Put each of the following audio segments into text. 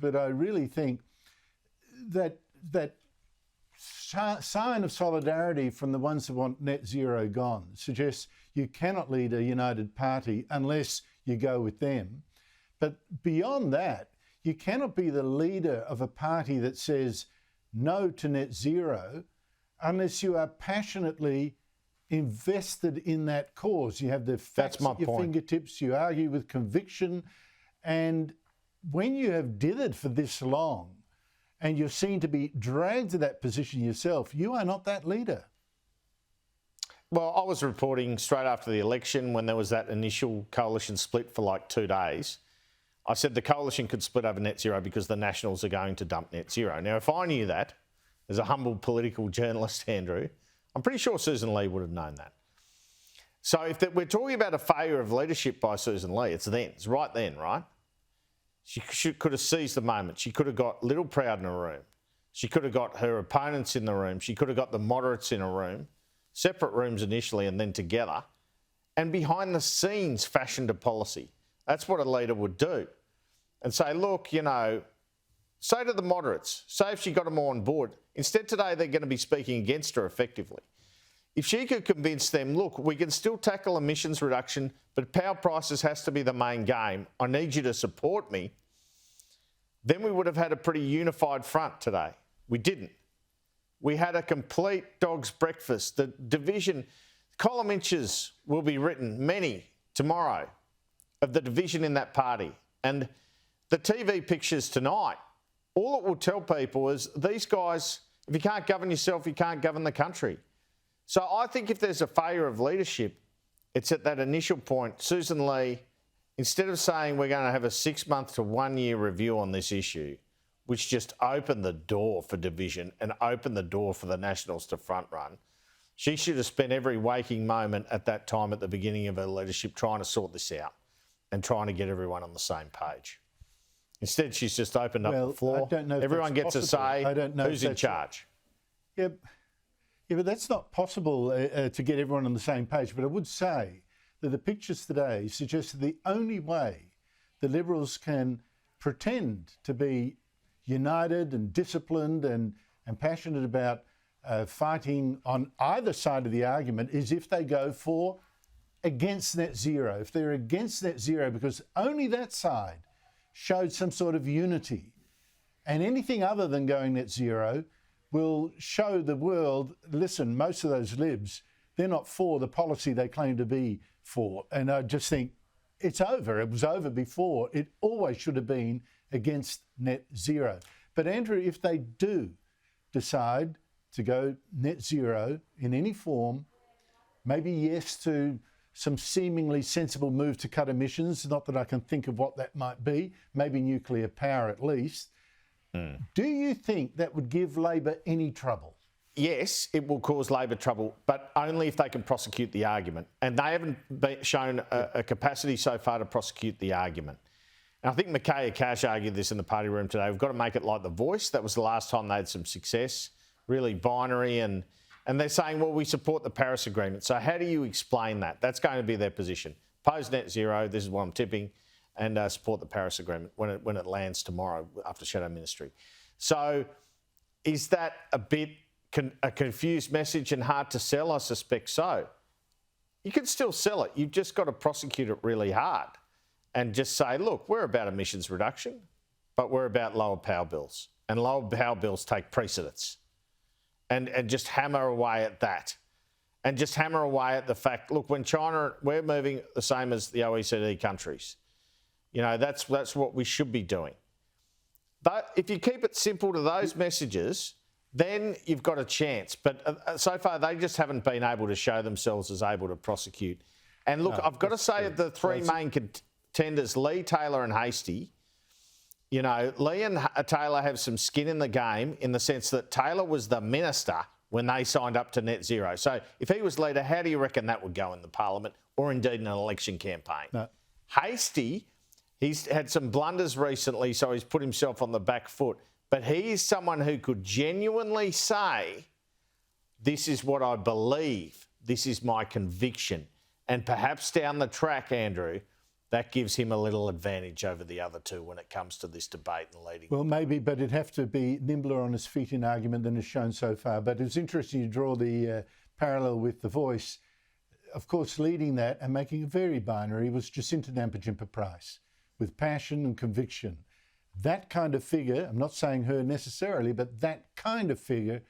but I really think that sign of solidarity from the ones who want net zero gone suggests you cannot lead a united party unless you go with them. But beyond that, you cannot be the leader of a party that says no to net zero unless you are passionately invested in that cause. You have the facts at your fingertips, you argue with conviction, and when you have dithered for this long and you're seen to be dragged to that position yourself, you are not that leader. Well, I was reporting straight after the election when there was that initial coalition split for like 2 days. I said the coalition could split over net zero because the Nationals are going to dump net zero. Now, if I knew that, as a humble political journalist, Andrew, I'm pretty sure Susan Lee would have known that. So if we're talking about a failure of leadership by Susan Lee, it's then. It's right then, right? She could have seized the moment. She could have got Littleproud in a room. She could have got her opponents in the room. She could have got the moderates in a room, separate rooms initially and then together, and behind the scenes fashioned a policy. That's what a leader would do. And say, look, you know, say to the moderates, say if she got them all on board. Instead today they're going to be speaking against her effectively. If she could convince them, look, we can still tackle emissions reduction, but power prices has to be the main game. I need you to support me. Then we would have had a pretty unified front today. We didn't. We had a complete dog's breakfast. The division, column inches will be written, many, tomorrow, of the division in that party. And the TV pictures tonight, all it will tell people is these guys, if you can't govern yourself, you can't govern the country. So I think if there's a failure of leadership, it's at that initial point. Susan Lee, instead of saying we're going to have a 6-month to 1 year review on this issue, which just opened the door for division and opened the door for the Nationals to front run, she should have spent every waking moment at that time at the beginning of her leadership trying to sort this out and trying to get everyone on the same page. Instead, she's just opened up the floor. I don't know if everyone gets possible. a say. I don't know who's in charge. Yeah, but that's not possible to get everyone on the same page. But I would say that the pictures today suggest that the only way the Liberals can pretend to be united and disciplined and passionate about fighting on either side of the argument is if they go for against net zero. If they're against net zero, because only that side showed some sort of unity. And anything other than going net zero will show the world, listen, most of those libs, they're not for the policy they claim to be for. And I just think it's over. It was over before. It always should have been against net zero. But Andrew, if they do decide to go net zero in any form, maybe yes to some seemingly sensible move to cut emissions, not that I can think of what that might be, maybe nuclear power at least. Do you think that would give Labor any trouble? Yes, it will cause Labor trouble, but only if they can prosecute the argument. And they haven't shown a capacity so far to prosecute the argument. And I think Mireya Cash argued this in the party room today. We've got to make it like The Voice. That was the last time they had some success, really binary. And they're saying, well, we support the Paris Agreement. So how do you explain that? That's going to be their position. Oppose net zero, this is what I'm tipping, and support the Paris Agreement when it lands tomorrow after Shadow Ministry. So is that a bit a confused message and hard to sell? I suspect so. You can still sell it. You've just got to prosecute it really hard and just say, look, we're about emissions reduction, but we're about lower power bills. And lower power bills take precedence. And just hammer away at that. And just hammer away at the fact, look, when China, we're moving the same as the OECD countries. You know, that's what we should be doing. But if you keep it simple to those messages, then you've got a chance. But so far, they just haven't been able to show themselves as able to prosecute. And look, I've got to say of the three main contenders, Lee, Taylor and Hastie, you know, Lee and Taylor have some skin in the game in the sense that Taylor was the minister when they signed up to net zero. So if he was leader, how do you reckon that would go in the parliament or indeed in an election campaign? No. Hastie, he's had some blunders recently, so he's put himself on the back foot. But he is someone who could genuinely say, this is what I believe, this is my conviction. And perhaps down the track, Andrew, that gives him a little advantage over the other two when it comes to this debate and leading. Well, maybe, but it'd have to be nimbler on his feet in argument than has shown so far. But it was interesting to draw the parallel with The Voice. Of course, leading that and making it very binary was Jacinta Nampijinpa-Price, with passion and conviction. That kind of figure, I'm not saying her necessarily, but that kind of figure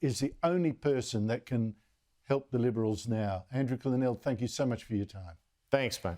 is the only person that can help the Liberals now. Andrew Clennell, thank you so much for your time. Thanks, mate.